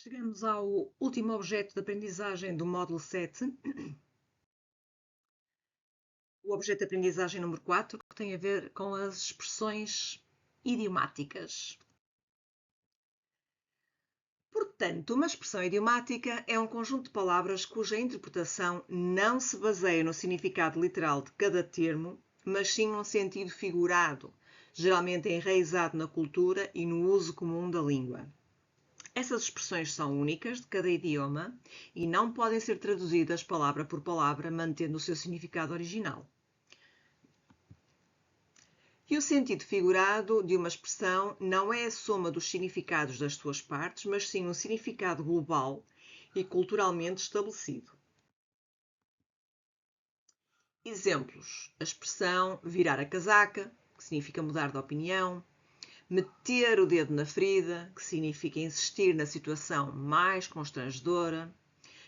Chegamos ao último objeto de aprendizagem do módulo 7, o objeto de aprendizagem número 4, que tem a ver com as expressões idiomáticas. Portanto, uma expressão idiomática é um conjunto de palavras cuja interpretação não se baseia no significado literal de cada termo, mas sim num sentido figurado, geralmente enraizado na cultura e no uso comum da língua. Essas expressões são únicas de cada idioma e não podem ser traduzidas palavra por palavra, mantendo o seu significado original. E o sentido figurado de uma expressão não é a soma dos significados das suas partes, mas sim um significado global e culturalmente estabelecido. Exemplos: a expressão virar a casaca, que significa mudar de opinião, meter o dedo na ferida, que significa insistir na situação mais constrangedora,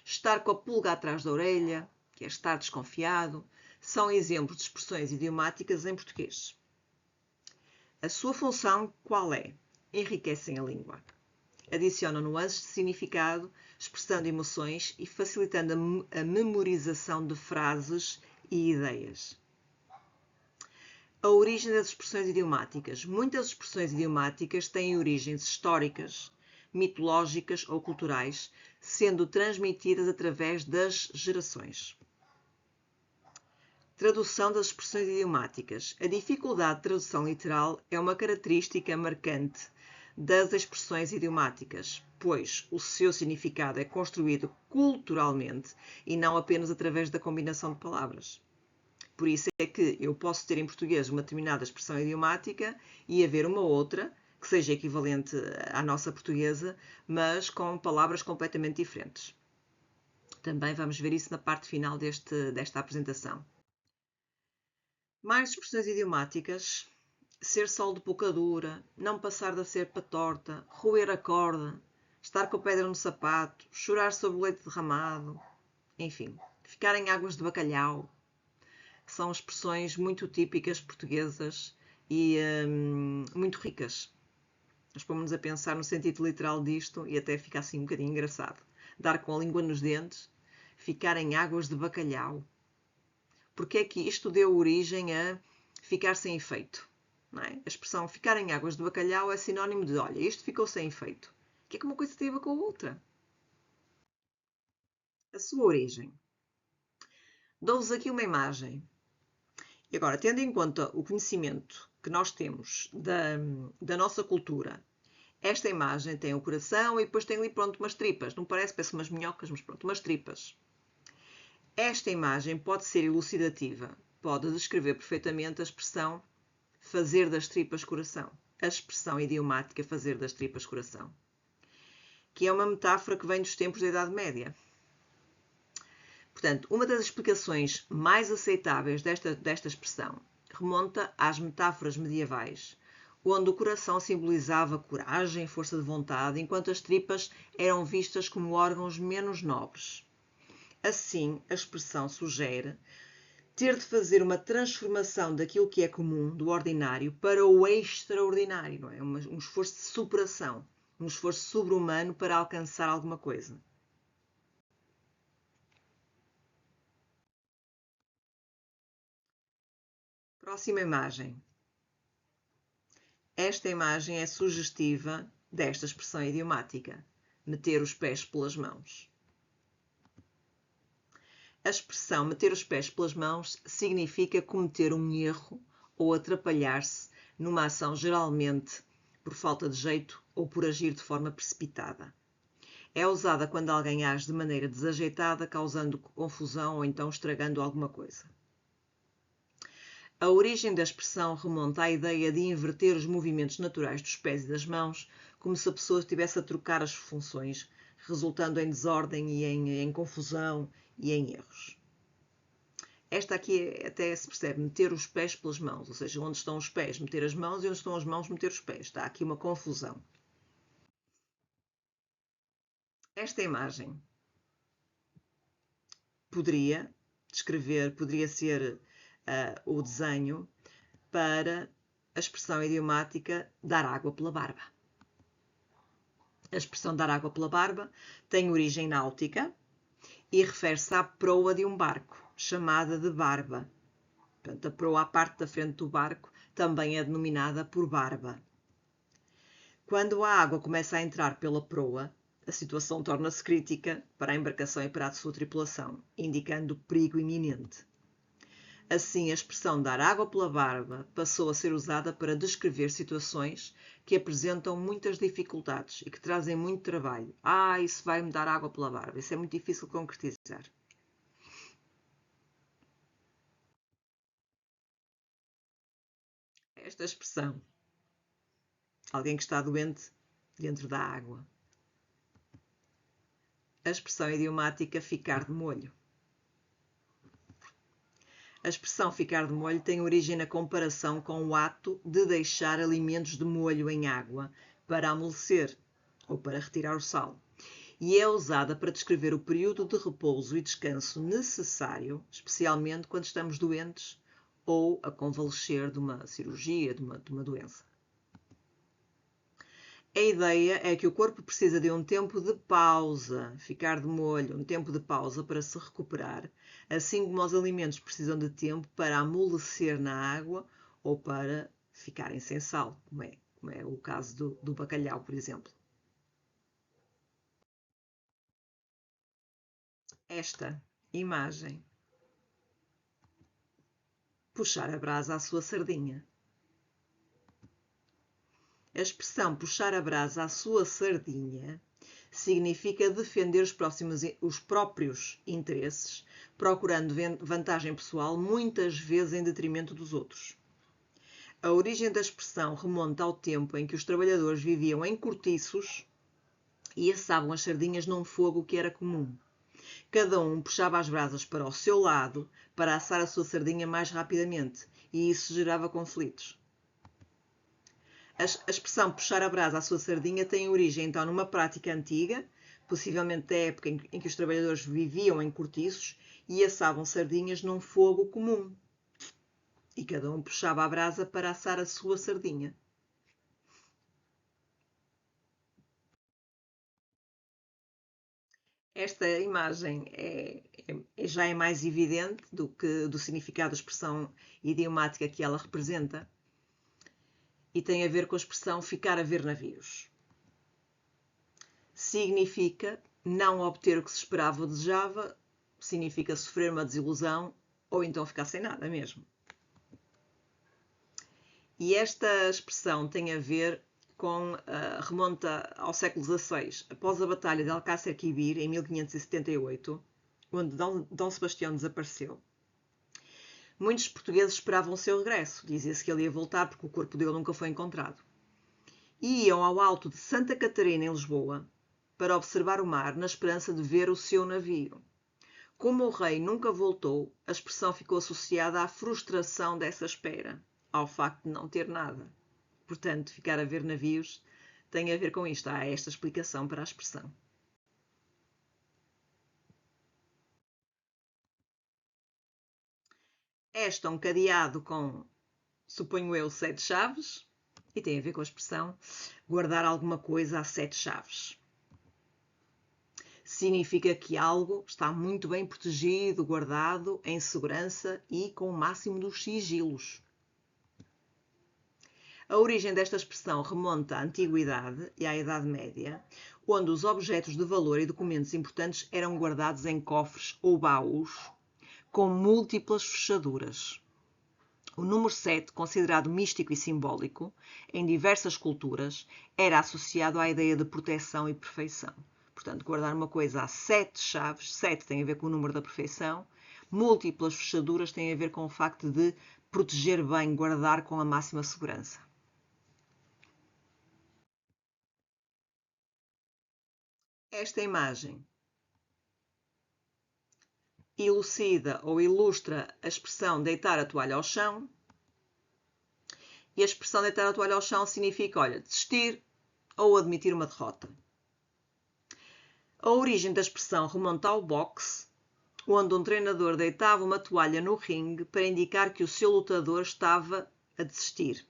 estar com a pulga atrás da orelha, que é estar desconfiado, são exemplos de expressões idiomáticas em português. A sua função qual é? Enriquecem a língua. Adicionam nuances de significado, expressando emoções e facilitando a memorização de frases e ideias. A origem das expressões idiomáticas. Muitas expressões idiomáticas têm origens históricas, mitológicas ou culturais, sendo transmitidas através das gerações. Tradução das expressões idiomáticas. A dificuldade de tradução literal é uma característica marcante das expressões idiomáticas, pois o seu significado é construído culturalmente e não apenas através da combinação de palavras. Por isso é que eu posso ter em português uma determinada expressão idiomática e haver uma outra que seja equivalente à nossa portuguesa, mas com palavras completamente diferentes. Também vamos ver isso na parte final desta apresentação. Mais expressões idiomáticas: ser sol de boca dura, não passar da cepa torta, roer a corda, estar com a pedra no sapato, chorar sobre o leite derramado, enfim, ficar em águas de bacalhau. São expressões muito típicas portuguesas e muito ricas. Nós pomos-nos a pensar no sentido literal disto e até fica assim um bocadinho engraçado. Dar com a língua nos dentes, ficar em águas de bacalhau. Porque é que isto deu origem a ficar sem efeito? Não é? A expressão ficar em águas de bacalhau é sinónimo de, olha, isto ficou sem efeito. O que é que uma coisa tem a ver com a outra? A sua origem. Dou-vos aqui uma imagem. E agora, tendo em conta o conhecimento que nós temos da nossa cultura, esta imagem tem o coração e depois tem ali, pronto, umas tripas. Não parece umas minhocas, mas pronto, umas tripas. Esta imagem pode ser elucidativa, pode descrever perfeitamente a expressão fazer das tripas coração. A expressão idiomática fazer das tripas coração. Que é uma metáfora que vem dos tempos da Idade Média. Portanto, uma das explicações mais aceitáveis desta expressão remonta às metáforas medievais, onde o coração simbolizava coragem, força de vontade, enquanto as tripas eram vistas como órgãos menos nobres. Assim, a expressão sugere ter de fazer uma transformação daquilo que é comum, do ordinário, para o extraordinário, não é? Um esforço de superação, um esforço sobre-humano para alcançar alguma coisa. Próxima imagem. Esta imagem é sugestiva desta expressão idiomática, meter os pés pelas mãos. A expressão meter os pés pelas mãos significa cometer um erro ou atrapalhar-se numa ação, geralmente por falta de jeito ou por agir de forma precipitada. É usada quando alguém age de maneira desajeitada, causando confusão ou então estragando alguma coisa. A origem da expressão remonta à ideia de inverter os movimentos naturais dos pés e das mãos, como se a pessoa estivesse a trocar as funções, resultando em desordem e em confusão e em erros. Esta aqui até se percebe meter os pés pelas mãos, ou seja, onde estão os pés, meter as mãos, e onde estão as mãos, meter os pés. Está aqui uma confusão. Esta imagem poderia ser o desenho para a expressão idiomática dar água pela barba. A expressão dar água pela barba tem origem náutica e refere-se à proa de um barco, chamada de barba. Portanto, a proa à parte da frente do barco também é denominada por barba. Quando a água começa a entrar pela proa, a situação torna-se crítica para a embarcação e para a sua tripulação, indicando perigo iminente. Assim, a expressão dar água pela barba passou a ser usada para descrever situações que apresentam muitas dificuldades e que trazem muito trabalho. Isso vai-me dar água pela barba. Isso é muito difícil de concretizar. Esta expressão, alguém que está doente dentro da água. A expressão idiomática ficar de molho. A expressão ficar de molho tem origem na comparação com o ato de deixar alimentos de molho em água para amolecer ou para retirar o sal. E é usada para descrever o período de repouso e descanso necessário, especialmente quando estamos doentes ou a convalescer de uma cirurgia, de uma doença. A ideia é que o corpo precisa de um tempo de pausa, ficar de molho, um tempo de pausa para se recuperar, assim como os alimentos precisam de tempo para amolecer na água ou para ficarem sem sal, como é o caso do bacalhau, por exemplo. Esta imagem. Puxar a brasa à sua sardinha. A expressão puxar a brasa à sua sardinha significa defender os próprios interesses, procurando vantagem pessoal, muitas vezes em detrimento dos outros. A origem da expressão remonta ao tempo em que os trabalhadores viviam em cortiços e assavam as sardinhas num fogo que era comum. Cada um puxava as brasas para o seu lado para assar a sua sardinha mais rapidamente, e isso gerava conflitos. A expressão puxar a brasa à sua sardinha tem origem então numa prática antiga, possivelmente da época em que os trabalhadores viviam em cortiços e assavam sardinhas num fogo comum. E cada um puxava a brasa para assar a sua sardinha. Esta imagem já é mais evidente do significado da expressão idiomática que ela representa. E tem a ver com a expressão ficar a ver navios. Significa não obter o que se esperava ou desejava, significa sofrer uma desilusão ou então ficar sem nada mesmo. E esta expressão tem a ver com, remonta ao século XVI, após a Batalha de Alcácer Quibir, em 1578, onde Dom Sebastião desapareceu. Muitos portugueses esperavam o seu regresso, dizia-se que ele ia voltar porque o corpo dele nunca foi encontrado. E iam ao alto de Santa Catarina, em Lisboa, para observar o mar na esperança de ver o seu navio. Como o rei nunca voltou, a expressão ficou associada à frustração dessa espera, ao facto de não ter nada. Portanto, ficar a ver navios tem a ver com isto. Há esta explicação para a expressão. Esta é um cadeado com, suponho eu, 7 chaves e tem a ver com a expressão guardar alguma coisa a 7 chaves. Significa que algo está muito bem protegido, guardado, em segurança e com o máximo dos sigilos. A origem desta expressão remonta à Antiguidade e à Idade Média, onde os objetos de valor e documentos importantes eram guardados em cofres ou baús com múltiplas fechaduras. O número 7, considerado místico e simbólico em diversas culturas, era associado à ideia de proteção e perfeição. Portanto, guardar uma coisa a 7 chaves, 7 tem a ver com o número da perfeição, múltiplas fechaduras tem a ver com o facto de proteger bem, guardar com a máxima segurança. Esta imagem elucida ou ilustra a expressão deitar a toalha ao chão. E a expressão deitar a toalha ao chão significa, desistir ou admitir uma derrota. A origem da expressão remonta ao boxe, onde um treinador deitava uma toalha no ringue para indicar que o seu lutador estava a desistir.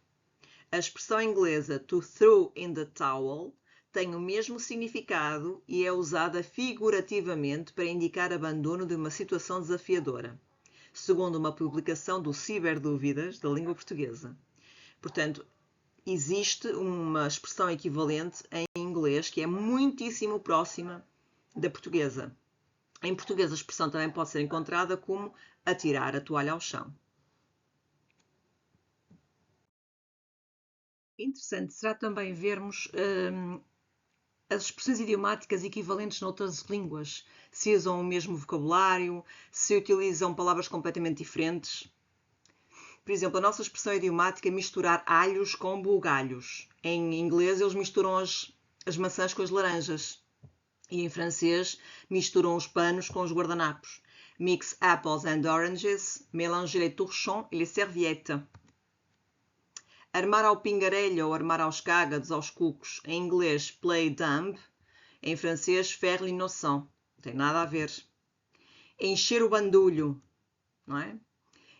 A expressão inglesa to throw in the towel tem o mesmo significado e é usada figurativamente para indicar abandono de uma situação desafiadora, segundo uma publicação do Ciberdúvidas da língua portuguesa. Portanto, existe uma expressão equivalente em inglês que é muitíssimo próxima da portuguesa. Em português, a expressão também pode ser encontrada como atirar a toalha ao chão. Interessante será também vermos as expressões idiomáticas equivalentes noutras línguas. Se usam o mesmo vocabulário, se utilizam palavras completamente diferentes. Por exemplo, a nossa expressão idiomática é misturar alhos com bugalhos. Em inglês, eles misturam as maçãs com as laranjas. E em francês, misturam os panos com os guardanapos. Mix apples and oranges, mélanger les torchons et les serviettes. Armar ao pingarelho ou armar aos cágados, aos cucos. Em inglês, play dumb. Em francês, faire l'innocent. Não tem nada a ver. Encher o bandulho, não é?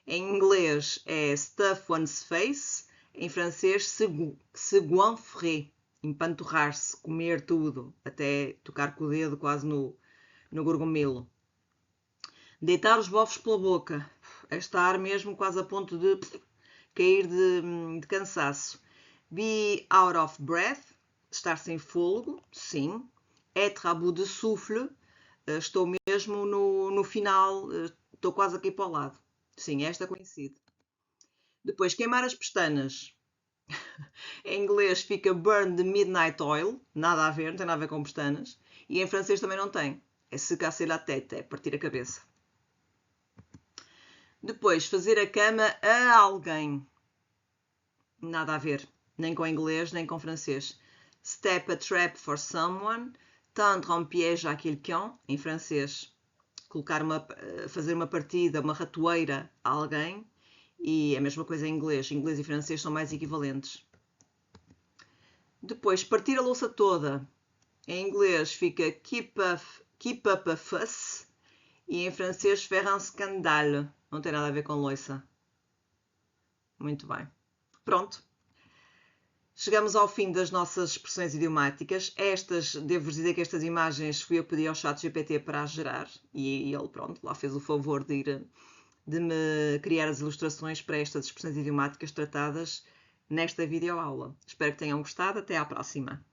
Em inglês é stuff one's face. Em francês, se goinfrer. Empanturrar-se, comer tudo, até tocar com o dedo quase no gorgomelo. Deitar os bofos pela boca. É estar mesmo quase a ponto de cair de cansaço. Be out of breath. Estar sem fôlego, sim. Être à bout de souffle. Estou mesmo no final, estou quase aqui para o lado. Sim, esta é conhecida. Depois, queimar as pestanas. Em inglês fica burn the midnight oil, nada a ver, não tem nada a ver com pestanas. E em francês também não tem. É se casser la tête, é partir a cabeça. Depois, fazer a cama a alguém. Nada a ver, nem com inglês, nem com francês. Step a trap for someone. Tendre un piège à quelqu'un, em francês. Fazer uma partida, uma ratoeira a alguém. E é a mesma coisa em inglês. Inglês e francês são mais equivalentes. Depois, partir a louça toda. Em inglês fica keep up a fuss. E em francês, faire un scandale. Não tem nada a ver com louça. Muito bem. Pronto. Chegamos ao fim das nossas expressões idiomáticas. Devo-vos dizer que estas imagens fui eu que pedi ao ChatGPT para as gerar. E ele, pronto, lá fez o favor de me criar as ilustrações para estas expressões idiomáticas tratadas nesta videoaula. Espero que tenham gostado. Até à próxima.